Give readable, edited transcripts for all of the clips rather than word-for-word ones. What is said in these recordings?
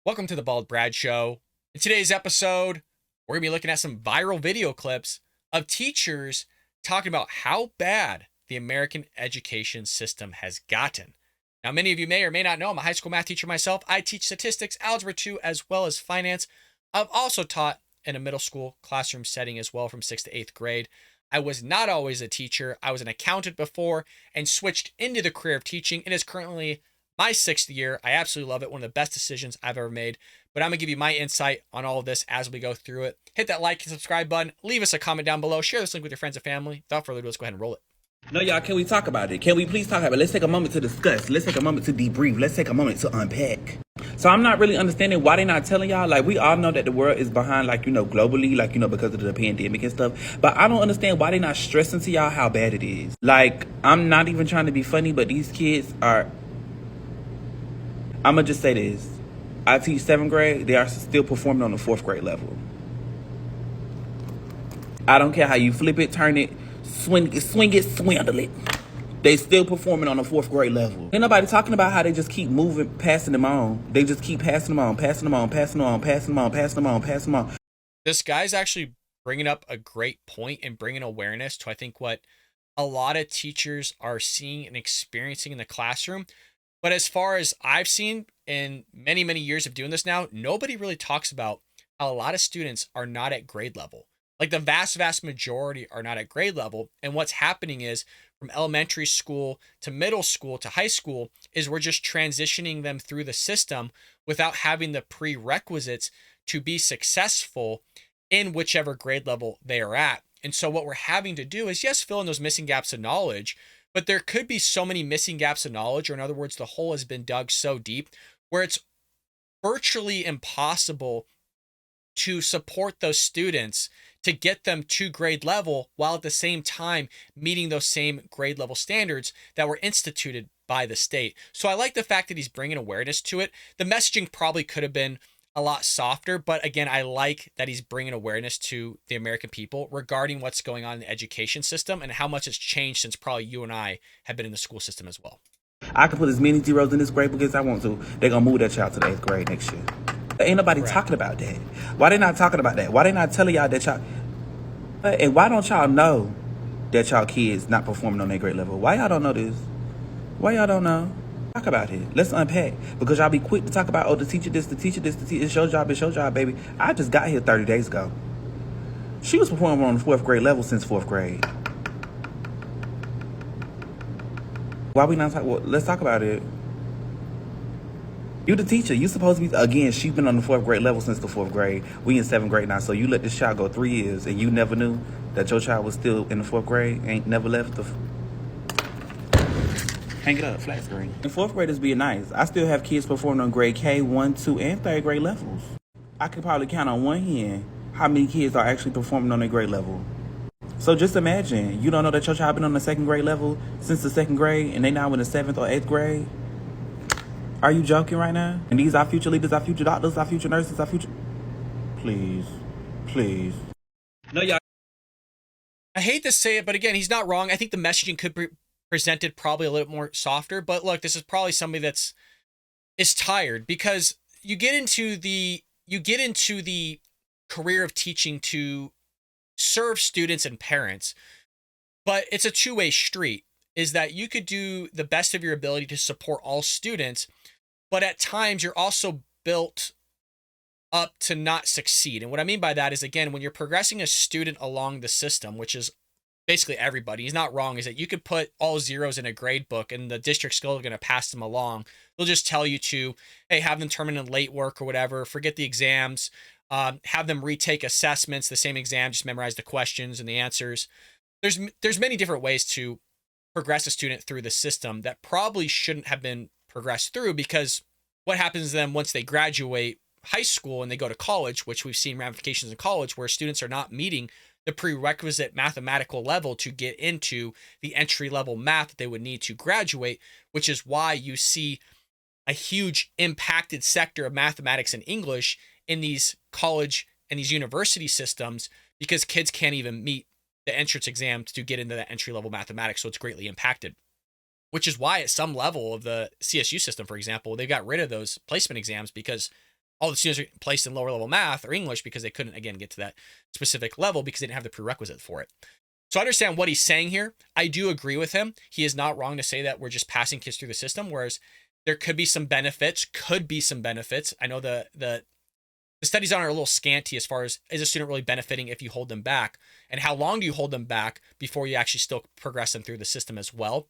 Welcome to the Bald Brad Show. In today's episode, we're going to be looking at some viral video clips of teachers talking about how bad the American education system has gotten. Now, many of you may or may not know I'm a high school math teacher myself. I teach statistics, algebra 2, as well as finance. I've also taught in a middle school classroom setting as well from 6th to 8th grade. I was not always a teacher. I was an accountant before and switched into the career of teaching. It is currently my 6th year. I absolutely love it. One of the best decisions I've ever made. But I'm going to give you my insight on all of this as we go through it. Hit that like and subscribe button. Leave us a comment down below. Share this link with your friends and family. Without further ado, let's go ahead and roll it. No, y'all, can we talk about it? Can we please talk about it? Let's take a moment to discuss. Let's take a moment to debrief. Let's take a moment to unpack. So I'm not really understanding why they not telling y'all. Like, we all know that the world is behind, like, globally, like, because of the pandemic and stuff. But I don't understand why they not stressing to y'all how bad it is. Like, I'm not even trying to be funny, but these kids are... I'm going to just say this. I teach 7th grade. They are still performing on the 4th grade level. I don't care how you flip it, turn it, swing it, swindle it. They still performing on the 4th grade level. Ain't nobody talking about how they just keep moving, passing them on. They just keep passing them on, passing them on, passing them on, passing them on, passing them on, passing them on. This guy's actually bringing up a great point and bringing awareness to, I think, what a lot of teachers are seeing and experiencing in the classroom. But as far as I've seen in many, many years of doing this now, nobody really talks about how a lot of students are not at grade level. Like the vast, vast majority are not at grade level. And what's happening is from elementary school to middle school to high school is we're just transitioning them through the system without having the prerequisites to be successful in whichever grade level they are at. And so what we're having to do is, yes, fill in those missing gaps of knowledge, but there could be so many missing gaps of knowledge, or in other words, the hole has been dug so deep where it's virtually impossible to support those students to get them to grade level while at the same time meeting those same grade level standards that were instituted by the state. So I like the fact that he's bringing awareness to it. The messaging probably could have been a lot softer, but again, I like that he's bringing awareness to the American people regarding what's going on in the education system and how much has changed since probably you and I have been in the school system as well. I can put as many zeros in this grade book as I want to. They're going to move that child to the 8th grade next year. Ain't nobody Correct. talking about that. Why they not talking about that? Why they not telling y'all that y'all... And why don't y'all know that y'all kids not performing on their grade level? Why y'all don't know this? Why y'all don't know? Talk about it. Let's unpack. Because y'all be quick to talk about, oh, the teacher this, the teacher this, the teacher... It's your job, baby. I just got here 30 days ago. She was performing on the 4th grade level since 4th grade. Why we not talk? Well, let's talk about it. You the teacher. You supposed to be, again, she's been on the 4th grade level since the 4th grade. We in 7th grade now, so you let this child go 3 years and you never knew that your child was still in the 4th grade, ain't never left the... Hang it up, flat screen. And 4th graders being nice. I still have kids performing on grade K, 1, 2, and 3rd grade levels. I could probably count on one hand how many kids are actually performing on their grade level. So just imagine, you don't know that your child been on the 2nd grade level since the 2nd grade and they now in the 7th or 8th grade? Are you joking right now? And these are future leaders, our future doctors, our future nurses, our future... Please. Please. No, y'all. I hate to say it, but again, he's not wrong. I think the messaging could be presented probably a little more softer. But look, this is probably somebody is tired because you get into the career of teaching to serve students and parents, but it's a two-way street. Is that you could do the best of your ability to support all students, but at times you're also built up to not succeed. And what I mean by that is, again, when you're progressing a student along the system, which is basically everybody, he's not wrong, is that you could put all zeros in a grade book and the district's still going to pass them along. They'll just tell you to, hey, have them turn in late work or whatever, forget the exams, have them retake assessments, the same exam, just memorize the questions and the answers. There's many different ways to progress a student through the system that probably shouldn't have been progressed through, because what happens to them once they graduate high school and they go to college, which we've seen ramifications in college where students are not meeting the prerequisite mathematical level to get into the entry level math that they would need to graduate, which is why you see a huge impacted sector of mathematics and English in these college and these university systems, because kids can't even meet the entrance exam to get into that entry-level mathematics, so it's greatly impacted. Which is why at some level of the CSU system, for example, they got rid of those placement exams because all the students are placed in lower level math or English because they couldn't, again, get to that specific level because they didn't have the prerequisite for it. So I understand what he's saying here. I do agree with him. He is not wrong to say that we're just passing kids through the system, whereas there could be some benefits, I know the studies on it are a little scanty as far as is a student really benefiting if you hold them back, and how long do you hold them back before you actually still progress them through the system as well.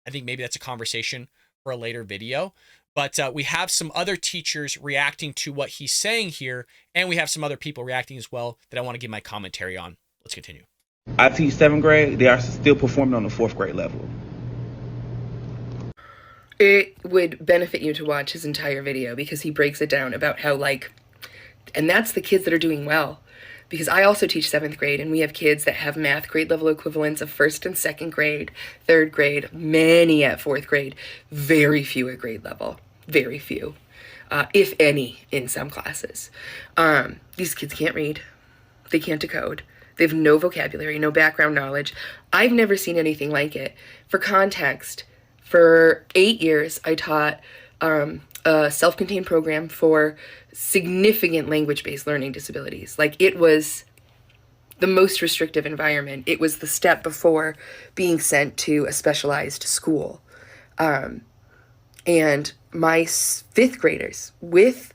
I think maybe that's a conversation for a later video. But we have some other teachers reacting to what he's saying here, and we have some other people reacting as well that I want to give my commentary on. Let's continue. I teach 7th grade. They are still performing on the 4th grade level. It would benefit you to watch his entire video because he breaks it down about how, like, and that's the kids that are doing well. Because I also teach 7th grade, and we have kids that have math grade level equivalents of 1st and 2nd grade, 3rd grade, many at 4th grade, very few at grade level, very few, if any, in some classes. These kids can't read, they can't decode, they have no vocabulary, no background knowledge. I've never seen anything like it. For context, for 8 years, I taught a self-contained program for significant language-based learning disabilities. Like, it was the most restrictive environment. It was the step before being sent to a specialized school. And my 5th graders with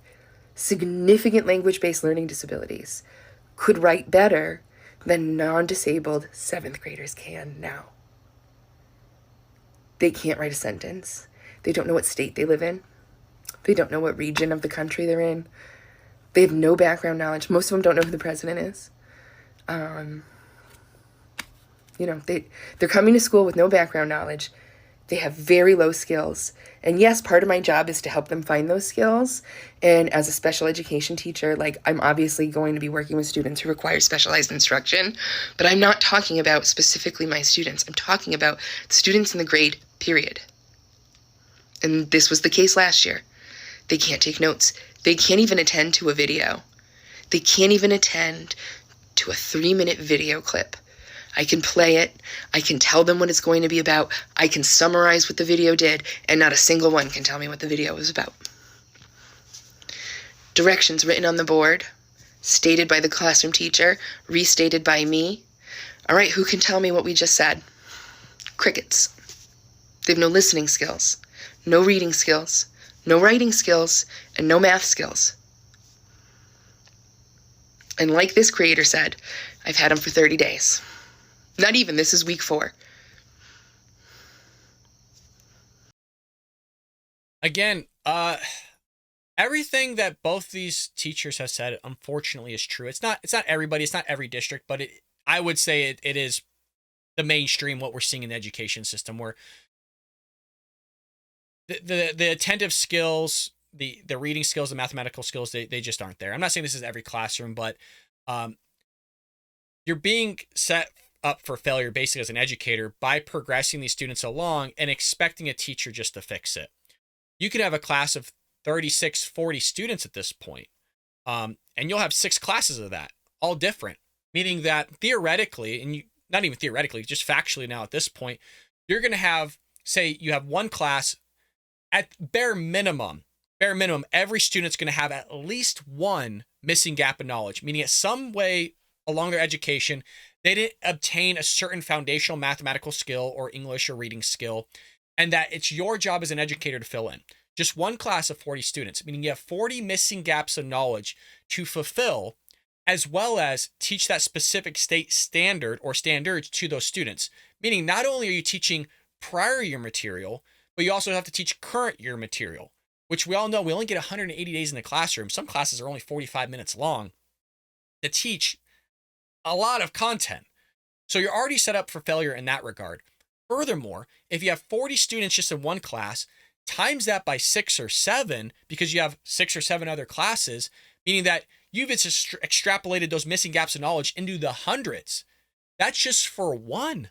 significant language-based learning disabilities could write better than non-disabled 7th graders can now. They can't write a sentence. They don't know what state they live in. They don't know what region of the country they're in. They have no background knowledge. Most of them don't know who the president is. They're coming to school with no background knowledge. They have very low skills. And yes, part of my job is to help them find those skills. And as a special education teacher, like, I'm obviously going to be working with students who require specialized instruction, but I'm not talking about specifically my students. I'm talking about students in the grade, period. And this was the case last year. They can't take notes. They can't even attend to a video. They can't even attend to a 3-minute video clip. I can play it. I can tell them what it's going to be about. I can summarize what the video did, and not a single one can tell me what the video was about. Directions written on the board, stated by the classroom teacher, restated by me. All right, who can tell me what we just said? Crickets. They have no listening skills, no reading skills, no writing skills, and no math skills. And like this creator said, I've had them for 30 days. Not even, this is week 4. Again, everything that both these teachers have said, unfortunately, is true. It's not everybody, it's not every district, but I would say it is the mainstream, what we're seeing in the education system, where the attentive skills, the reading skills, the mathematical skills, they just aren't there. I'm not saying this is every classroom, but you're being set up for failure basically as an educator by progressing these students along and expecting a teacher just to fix it. You can have a class of 36, 40 students at this point, and you'll have 6 classes of that, all different, meaning that theoretically, and not even theoretically, just factually now at this point, you're going to have, say you have one class, at bare minimum, every student's going to have at least one missing gap in knowledge, meaning at some way along their education, they didn't obtain a certain foundational mathematical skill or English or reading skill, and that it's your job as an educator to fill in. Just one class of 40 students, meaning you have 40 missing gaps of knowledge to fulfill, as well as teach that specific state standard or standards to those students. Meaning not only are you teaching prior year material, but you also have to teach current year material, which we all know we only get 180 days in the classroom. Some classes are only 45 minutes long to teach a lot of content. So you're already set up for failure in that regard. Furthermore, if you have 40 students just in one class, times that by 6 or 7, because you have 6 or 7 other classes, meaning that you've extrapolated those missing gaps of knowledge into the hundreds. That's just for one.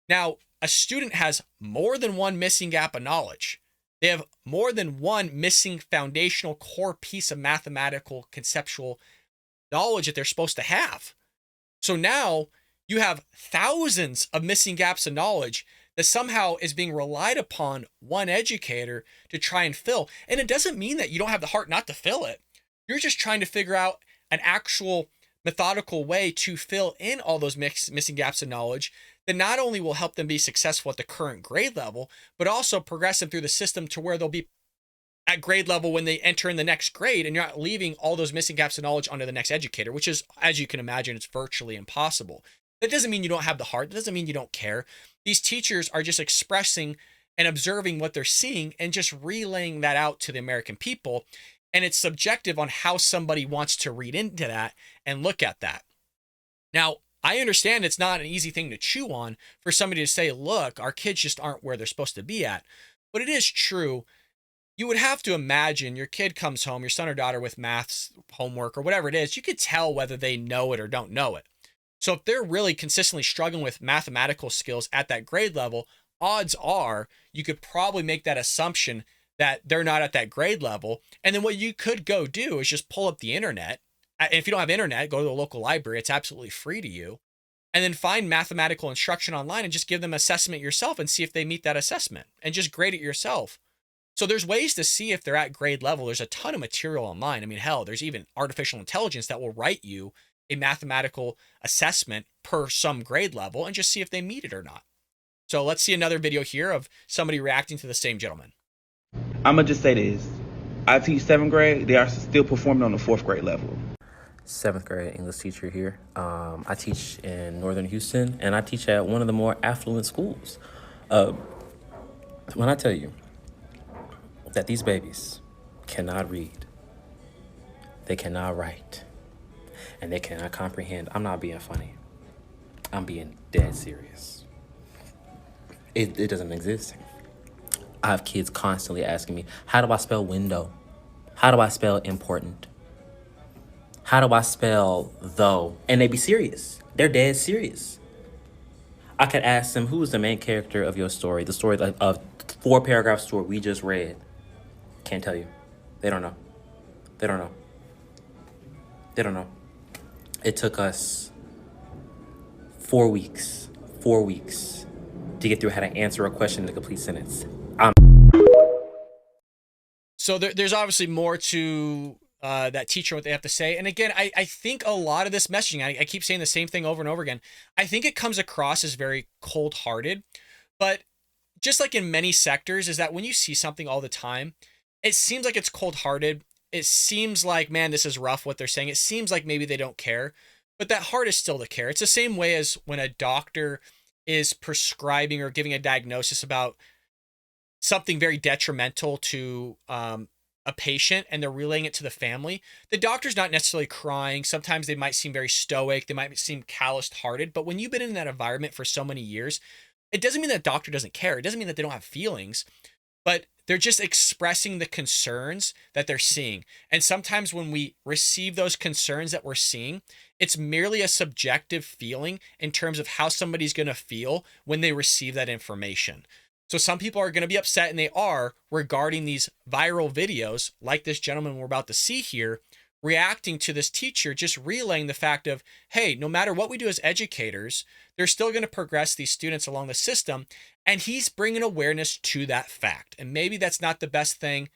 Now, a student has more than one missing gap of knowledge. They have more than one missing foundational core piece of mathematical conceptual knowledge that they're supposed to have. So now you have thousands of missing gaps of knowledge that somehow is being relied upon one educator to try and fill. And it doesn't mean that you don't have the heart not to fill it. You're just trying to figure out an actual methodical way to fill in all those missing gaps of knowledge that not only will help them be successful at the current grade level, but also progress them through the system to where they'll be at grade level when they enter in the next grade, and you're not leaving all those missing gaps of knowledge onto the next educator, which is, as you can imagine, it's virtually impossible. That doesn't mean you don't have the heart. That doesn't mean you don't care. These teachers are just expressing and observing what they're seeing and just relaying that out to the American people. And it's subjective on how somebody wants to read into that and look at that. Now, I understand it's not an easy thing to chew on for somebody to say, look, our kids just aren't where they're supposed to be at. But it is true. You would have to imagine your kid comes home, your son or daughter, with maths homework or whatever it is. You could tell whether they know it or don't know it. So if they're really consistently struggling with mathematical skills at that grade level, odds are you could probably make that assumption that they're not at that grade level. And then what you could go do is just pull up the internet. If you don't have internet, go to the local library. It's absolutely free to you. And then find mathematical instruction online and just give them assessment yourself and see if they meet that assessment and just grade it yourself. So there's ways to see if they're at grade level. There's a ton of material online. I mean, hell, there's even artificial intelligence that will write you a mathematical assessment per some grade level and just see if they meet it or not. So let's see another video here of somebody reacting to the same gentleman. I'm going to just say this. I teach 7th grade. They are still performing on the 4th grade level. 7th grade English teacher here. I teach in Northern Houston, and I teach at one of the more affluent schools. When I tell you that these babies cannot read, they cannot write, and they cannot comprehend, I'm not being funny. I'm being dead serious. It doesn't exist. I have kids constantly asking me, how do I spell window? How do I spell important? How do I spell though? And they be serious. They're dead serious. I could ask them, who is the main character of your story? The story of 4-paragraph story we just read. Can't tell you. They don't know. They don't know. They don't know. It took us 4 weeks to get through how to answer a question in a complete sentence. So there's obviously more to that teacher, what they have to say. And again, I think a lot of this messaging, I keep saying the same thing over and over again. I think it comes across as very cold-hearted, but just like in many sectors, is that when you see something all the time, it seems like it's cold-hearted. It seems like, man, this is rough what they're saying. It seems like maybe they don't care, but that heart is still to care. It's the same way as when a doctor is prescribing or giving a diagnosis about something very detrimental to a patient and they're relaying it to the family. The doctor's not necessarily crying. Sometimes they might seem very stoic. They might seem calloused hearted, but when you've been in that environment for so many years, it doesn't mean that doctor doesn't care. It doesn't mean that they don't have feelings, but they're just expressing the concerns that they're seeing. And sometimes when we receive those concerns that we're seeing, it's merely a subjective feeling in terms of how somebody's going to feel when they receive that information. So some people are going to be upset, and they are, regarding these viral videos like this gentleman we're about to see here, reacting to this teacher, just relaying the fact of, hey, no matter what we do as educators, they're still going to progress these students along the system. And he's bringing awareness to that fact. And maybe that's not the best thing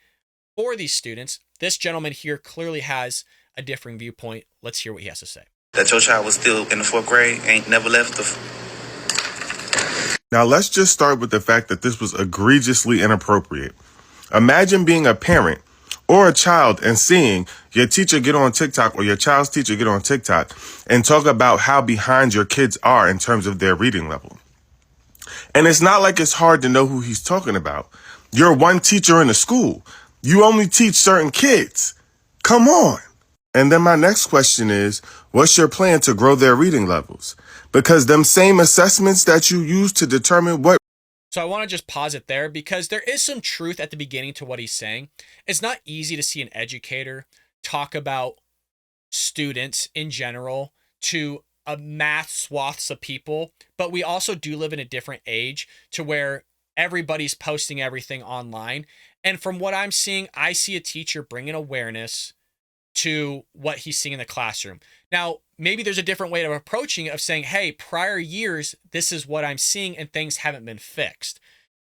for these students. This gentleman here clearly has a differing viewpoint. Let's hear what he has to say. That your child was still in the 4th grade, ain't never left the... Now, let's just start with the fact that this was egregiously inappropriate. Imagine being a parent or a child and seeing your teacher get on TikTok or your child's teacher get on TikTok and talk about how behind your kids are in terms of their reading level. And it's not like it's hard to know who he's talking about. You're one teacher in a school. You only teach certain kids. Come on. And then my next question is, what's your plan to grow their reading levels? Because them same assessments that you use to determine what... So I want to just pause it there because there is some truth at the beginning to what he's saying. It's not easy to see an educator talk about students in general to a mass swaths of people, but we also do live in a different age to where everybody's posting everything online. And from what I'm seeing, I see a teacher bringing awareness to what he's seeing in the classroom. Now, maybe there's a different way of approaching it, of saying, hey, prior years, this is what I'm seeing and things haven't been fixed.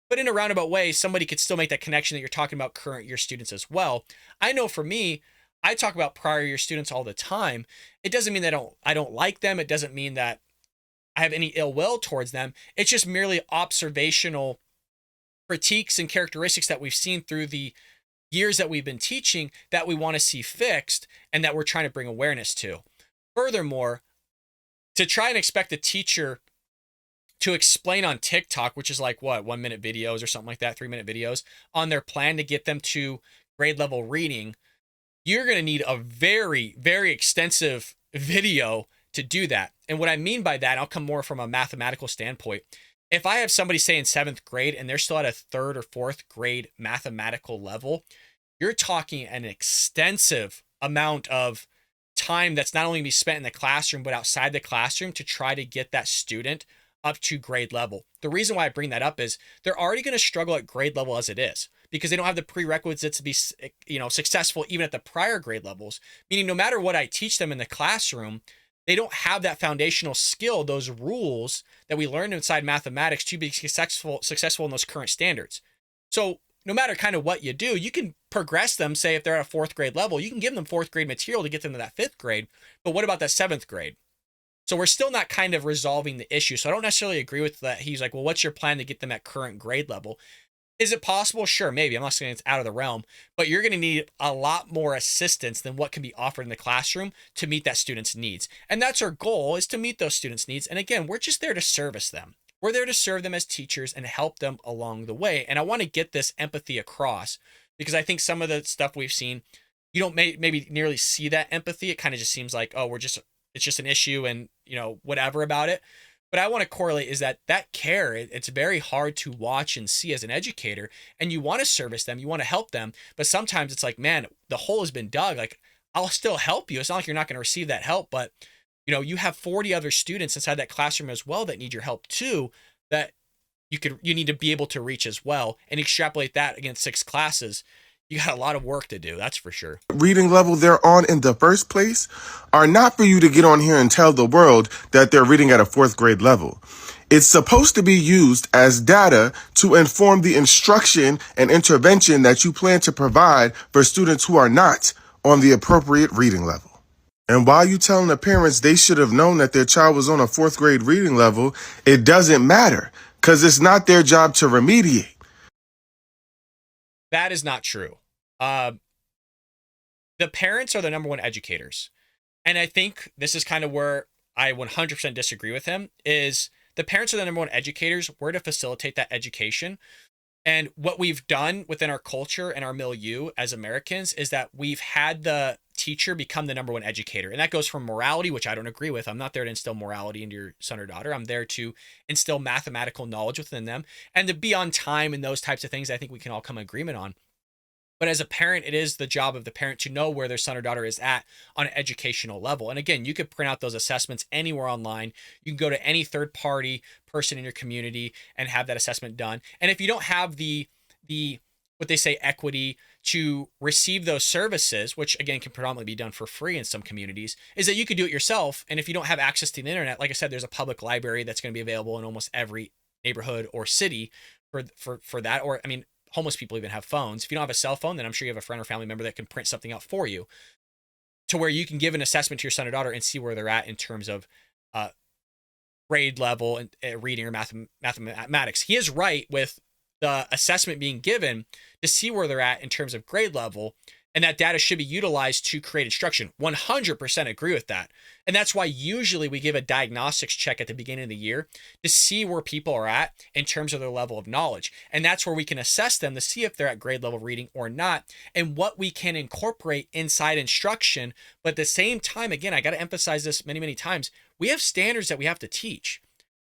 But in a roundabout way, somebody could still make that connection that you're talking about current year students as well. I know for me, I talk about prior year students all the time. It doesn't mean that I don't like them. It doesn't mean that I have any ill will towards them. It's just merely observational critiques and characteristics that we've seen through the years that we've been teaching that we want to see fixed and that we're trying to bring awareness to. Furthermore, to try and expect a teacher to explain on TikTok, which is like what, 1 minute videos or something like that, 3 minute videos, on their plan to get them to grade level reading, you're going to need a very, very extensive video to do that. And what I mean by that, I'll come more from a mathematical standpoint. If I have somebody say in 7th grade and they're still at a 3rd or 4th grade mathematical level, you're talking an extensive amount of time that's not only going to be spent in the classroom, but outside the classroom to try to get that student up to grade level. The reason why I bring that up is they're already going to struggle at grade level as it is because they don't have the prerequisites to be, successful even at the prior grade levels. Meaning, no matter what I teach them in the classroom, they don't have that foundational skill, those rules that we learned inside mathematics to be successful in those current standards. So no matter kind of what you do, you can progress them. Say if they're at a 4th grade level, you can give them 4th grade material to get them to that 5th grade. But what about that 7th grade? So we're still not kind of resolving the issue. So I don't necessarily agree with that. He's like, well, what's your plan to get them at current grade level? Is it possible? Sure, maybe. I'm not saying it's out of the realm, but you're going to need a lot more assistance than what can be offered in the classroom to meet that student's needs. And that's our goal, is to meet those students' needs. And again, we're just there to service them. We're there to serve them as teachers and help them along the way. And I want to get this empathy across because I think some of the stuff we've seen, you don't maybe nearly see that empathy. It kind of just seems like, oh, it's just an issue and, whatever about it. But I want to correlate is that care, it's very hard to watch and see as an educator, and you want to service them, you want to help them. But sometimes it's like, man, the hole has been dug. Like, I'll still help you. It's not like you're not going to receive that help, but you have 40 other students inside that classroom as well that need your help too, that you need to be able to reach as well, and extrapolate that against 6 classes. You got a lot of work to do, that's for sure. Reading level they're on in the first place are not for you to get on here and tell the world that they're reading at a 4th grade level. It's supposed to be used as data to inform the instruction and intervention that you plan to provide for students who are not on the appropriate reading level. And while you telling the parents they should have known that their child was on a 4th grade reading level, it doesn't matter because it's not their job to remediate. That is not true. The parents are the number one educators. And I think this is kind of where I 100% disagree with him, is the parents are the number one educators. We're to facilitate that education. And what we've done within our culture and our milieu as Americans is that we've had the teacher become the number one educator. And that goes from morality, which I don't agree with. I'm not there to instill morality into your son or daughter. I'm there to instill mathematical knowledge within them and to be on time and those types of things I think we can all come to agreement on. But as a parent, it is the job of the parent to know where their son or daughter is at on an educational level. And again, you could print out those assessments anywhere online. You can go to any third-party person in your community and have that assessment done. And if you don't have the what they say equity to receive those services, which again can predominantly be done for free in some communities, is that you could do it yourself. And if you don't have access to the internet, like I said, there's a public library that's going to be available in almost every neighborhood or city for that. Or I mean, homeless people even have phones. If you don't have a cell phone, then I'm sure you have a friend or family member that can print something out for you to where you can give an assessment to your son or daughter and see where they're at in terms of grade level and reading or mathematics. He is right with the assessment being given to see where they're at in terms of grade level, and that data should be utilized to create instruction. 100% agree with that. And that's why usually we give a diagnostics check at the beginning of the year to see where people are at in terms of their level of knowledge. And that's where we can assess them to see if they're at grade level reading or not, and what we can incorporate inside instruction. But at the same time, again, I got to emphasize this many, many times, we have standards that we have to teach.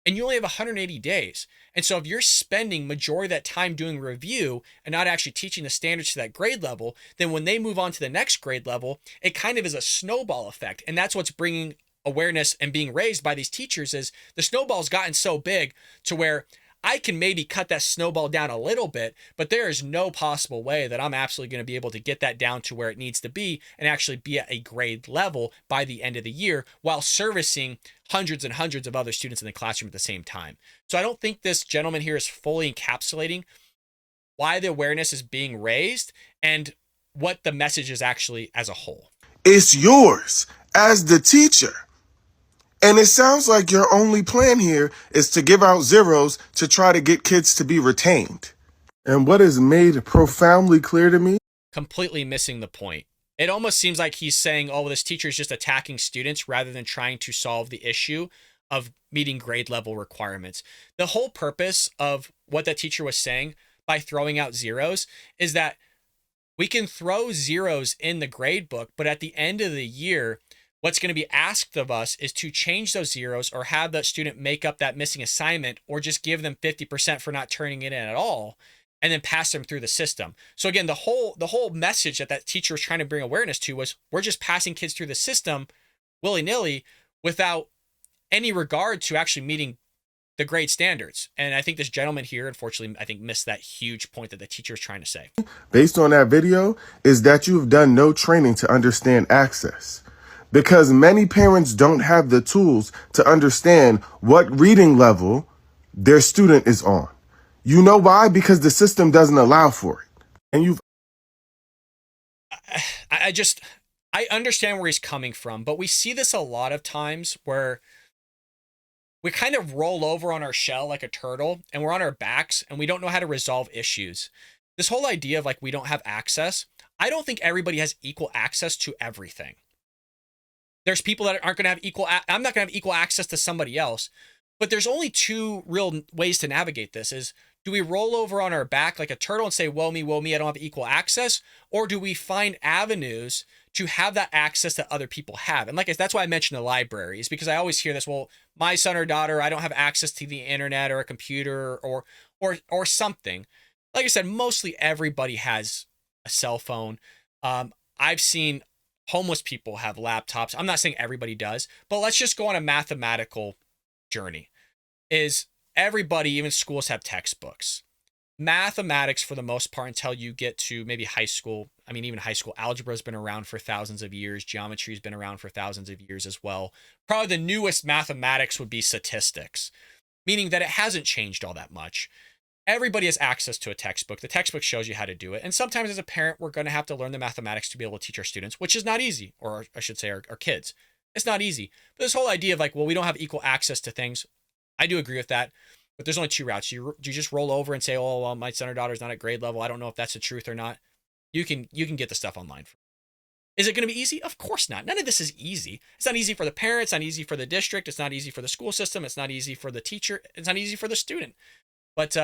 And you only have 180 days. And so if you're spending majority of that time doing review and not actually teaching the standards to that grade level, then when they move on to the next grade level, it kind of is a snowball effect. And that's what's bringing awareness and being raised by these teachers, is the snowball's gotten so big to where I can maybe cut that snowball down a little bit, but there is no possible way that I'm absolutely going to be able to get that down to where it needs to be and actually be at a grade level by the end of the year while servicing hundreds and hundreds of other students in the classroom at the same time. So I don't think this gentleman here is fully encapsulating why the awareness is being raised and what the message is actually as a whole. It's yours as the teacher. And it sounds like your only plan here is to give out zeros to try to get kids to be retained. And what is made profoundly clear to me, Completely missing the point. It almost seems like he's saying, oh, well, this teacher is just attacking students rather than trying to solve the issue of meeting grade level requirements. The whole purpose of what that teacher was saying by throwing out zeros is that we can throw zeros in the grade book, but at the end of the year, what's going to be asked of us is to change those zeros or have that student make up that missing assignment or just give them 50% for not turning it in at all and then pass them through the system. So again, the whole message that teacher was trying to bring awareness to was we're just passing kids through the system willy-nilly without any regard to actually meeting the grade standards. And I think this gentleman here, unfortunately, I think missed that huge point that the teacher was trying to say. based on that video, is that you've done no training to understand access. Because many parents don't have the tools to understand what reading level their student is on. You know why? Because the system doesn't allow for it. And you've I understand where he's coming from, but we see this a lot of times where we kind of roll over on our shell like a turtle and we're on our backs and we don't know how to resolve issues. This whole idea of like we don't have access, I don't think everybody has equal access to everything. There's people that aren't going to have I'm not going to have equal access to somebody else, but there's only two real ways to navigate this is, do we roll over on our back like a turtle and say, woe me, I don't have equal access? Or do we find avenues to have that access that other people have? And that's why I mentioned the libraries, because I always hear this, well, my son or daughter, I don't have access to the internet or a computer or something. Like I said, mostly everybody has a cell phone. I've seen homeless people have laptops. I'm not saying everybody does, but let's just go on a mathematical journey. Is everybody, even schools, have textbooks. Mathematics, for the most part, until you get to maybe high school. I mean, even high school, algebra has been around for thousands of years. Geometry has been around for thousands of years as well. Probably the newest mathematics would be statistics, meaning that it hasn't changed all that much. Everybody has access to a textbook. The textbook shows you how to do it. And sometimes as a parent, we're going to have to learn the mathematics to be able to teach our students, which is not easy, or I should say our kids. It's not easy. But this whole idea of like, well, we don't have equal access to things, I do agree with that. But there's only two routes. You just roll over and say, oh, well, my son or daughter's not at grade level. I don't know if that's the truth or not. You can get the stuff online. Is it going to be easy? Of course not. None of this is easy. It's not easy for the parents. It's not easy for the district. It's not easy for the school system. It's not easy for the teacher. It's not easy for the student. But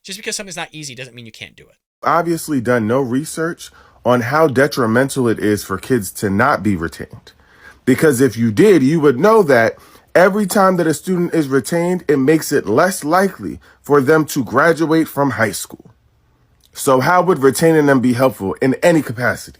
just because something's not easy doesn't mean you can't do it. obviously done no research on how detrimental it is for kids to not be retained. Because if you did, you would know that every time that a student is retained, it makes it less likely for them to graduate from high school. So how would retaining them be helpful in any capacity?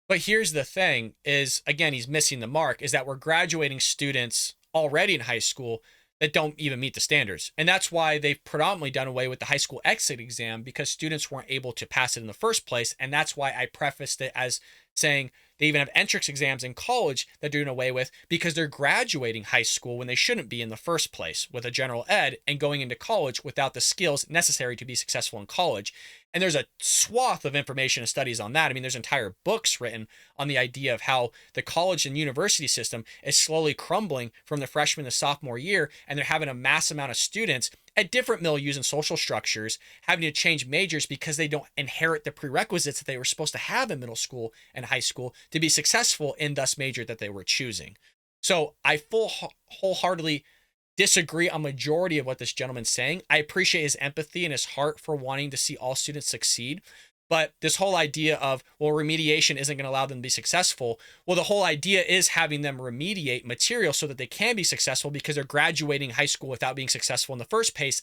But here's the thing is, again, he's missing the mark, is that we're graduating students already in high school that don't even meet the standards. And that's why they've predominantly done away with the high school exit exam, because students weren't able to pass it in the first place. And that's why I prefaced it as saying they even have entrance exams in college that they're doing away with, because they're graduating high school when they shouldn't be in the first place with a general ed and going into college without the skills necessary to be successful in college. And there's a swath of information and studies on that. I mean, there's entire books written on the idea of how the college and university system is slowly crumbling from the freshman to sophomore year, and they're having a mass amount of students at different milieus and social structures having to change majors because they don't inherit the prerequisites that they were supposed to have in middle school and high school to be successful in this major that they were choosing. So I wholeheartedly disagree on majority of what this gentleman's saying. I appreciate his empathy and his heart for wanting to see all students succeed. But this whole idea of, well, remediation isn't going to allow them to be successful. Well, the whole idea is having them remediate material so that they can be successful, because they're graduating high school without being successful in the first place.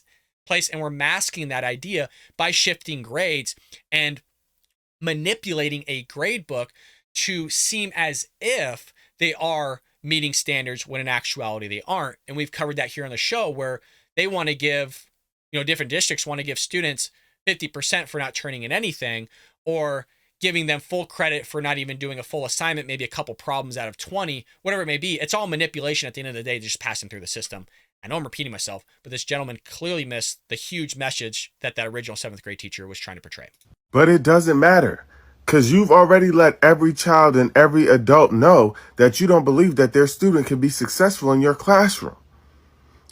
And we're masking that idea by shifting grades and manipulating a grade book to seem as if they are meeting standards when in actuality they aren't. And we've covered that here on the show, where they want to give, different districts want to give students 50% for not turning in anything, or giving them full credit for not even doing a full assignment, maybe a couple problems out of 20, whatever it may be. It's all manipulation at the end of the day, just passing through the system. I know I'm repeating myself, but this gentleman clearly missed the huge message that original 7th grade teacher was trying to portray. But it doesn't matter, Because you've already let every child and every adult know that you don't believe that their student can be successful in your classroom.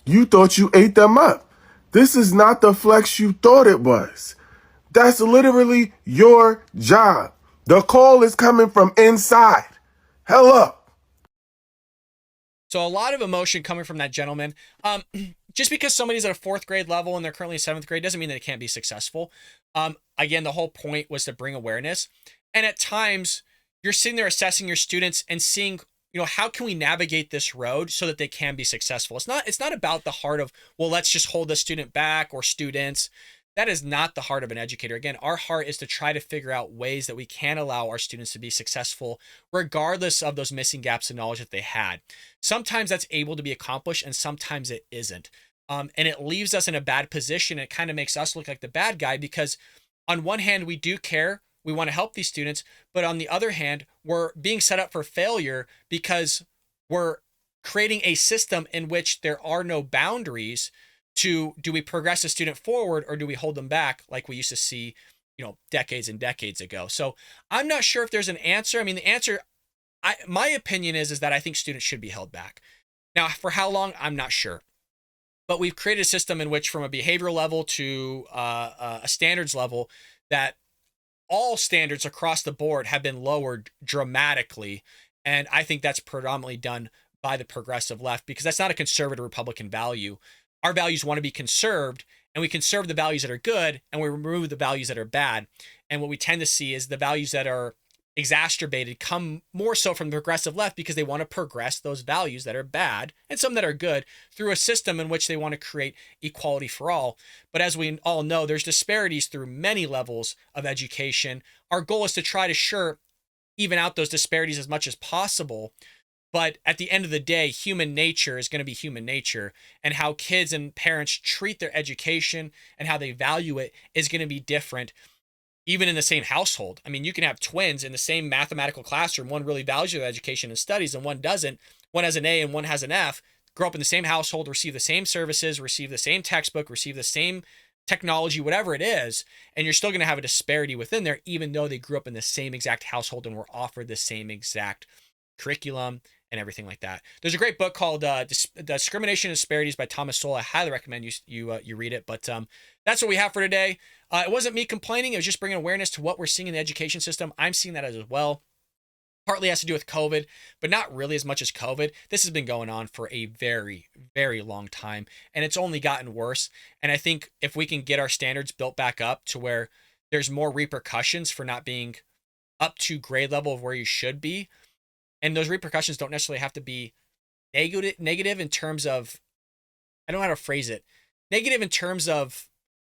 You thought you ate them up. This is not the flex you thought it was. That's literally your job. The call is coming from inside. Hell up. So a lot of emotion coming from that gentleman. Just because somebody's at a 4th grade level and they're currently in 7th grade doesn't mean that they can't be successful. Again, the whole point was to bring awareness. And at times you're sitting there assessing your students and seeing, how can we navigate this road so that they can be successful? It's not about the heart of, well, let's just hold the student back or students. That is not the heart of an educator. Again, our heart is to try to figure out ways that we can allow our students to be successful, regardless of those missing gaps in knowledge that they had. Sometimes that's able to be accomplished and sometimes it isn't. And it leaves us in a bad position. It kind of makes us look like the bad guy because on one hand, we do care. We want to help these students. But on the other hand, we're being set up for failure because we're creating a system in which there are no boundaries to, do we progress a student forward or do we hold them back like we used to see, decades and decades ago? So I'm not sure if there's an answer. I mean, the answer, my opinion is that I think students should be held back. Now, for how long, I'm not sure. But we've created a system in which, from a behavioral level to a standards level, that all standards across the board have been lowered dramatically. And I think that's predominantly done by the progressive left because that's not a conservative Republican value. Our values want to be conserved, and we conserve the values that are good and we remove the values that are bad. And what we tend to see is the values that are exacerbated come more so from the progressive left because they want to progress those values that are bad and some that are good through a system in which they want to create equality for all. But as we all know, there's disparities through many levels of education. Our goal is to try to even out those disparities as much as possible. But at the end of the day, human nature is going to be human nature, and how kids and parents treat their education and how they value it is going to be different. Even in the same household. I mean, you can have twins in the same mathematical classroom. One really values their education and studies and one doesn't. One has an A and one has an F. Grow up in the same household, receive the same services, receive the same textbook, receive the same technology, whatever it is. And you're still going to have a disparity within there, even though they grew up in the same exact household and were offered the same exact curriculum and everything like that. There's a great book called Discrimination and Disparities by Thomas Sowell. I highly recommend you read it. But that's what we have for today. It wasn't me complaining. It was just bringing awareness to what we're seeing in the education system. I'm seeing that as well. Partly has to do with COVID, but not really as much as COVID. This has been going on for a very, very long time, and it's only gotten worse. And I think if we can get our standards built back up to where there's more repercussions for not being up to grade level of where you should be, and those repercussions don't necessarily have to be negative in terms of, I don't know how to phrase it, negative in terms of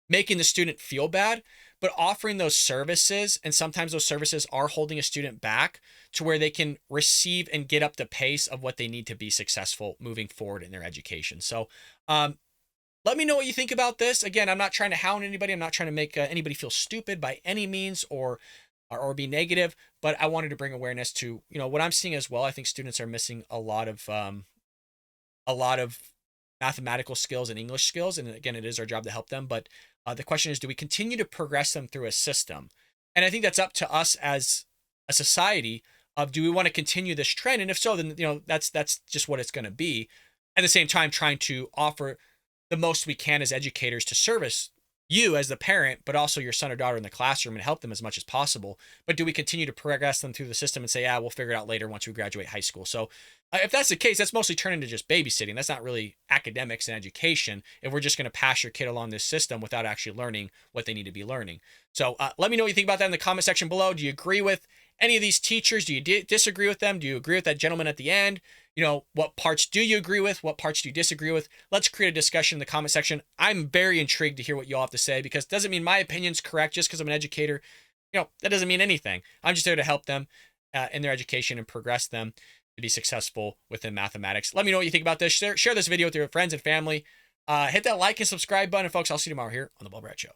making the student feel bad, but offering those services. And sometimes those services are holding a student back to where they can receive and get up the pace of what they need to be successful moving forward in their education. So let me know what you think about this. Again, I'm not trying to hound anybody. I'm not trying to make anybody feel stupid by any means or be negative, but I wanted to bring awareness to, what I'm seeing as well. I think students are missing a lot of mathematical skills and English skills. And again, it is our job to help them. But the question is, do we continue to progress them through a system? And I think that's up to us as a society of, do we want to continue this trend? And if so, then, that's just what it's going to be. At the same time, trying to offer the most we can as educators to service you as the parent, but also your son or daughter in the classroom and help them as much as possible. But do we continue to progress them through the system and say, we'll figure it out later once we graduate high school? So if that's the case, that's mostly turned into just babysitting. That's not really academics and education if we're just going to pass your kid along this system without actually learning what they need to be learning. So let me know what you think about that in the comment section below. Do you agree with any of these teachers? Do you disagree with them? Do you agree with that gentleman at the end? What parts do you agree with? What parts do you disagree with? Let's create a discussion in the comment section. I'm very intrigued to hear what you all have to say, because it doesn't mean my opinion's correct just because I'm an educator. That doesn't mean anything. I'm just there to help them in their education and progress them to be successful within mathematics. Let me know what you think about this. Share this video with your friends and family. Hit that like and subscribe button. And folks, I'll see you tomorrow here on The Bob Brad Show.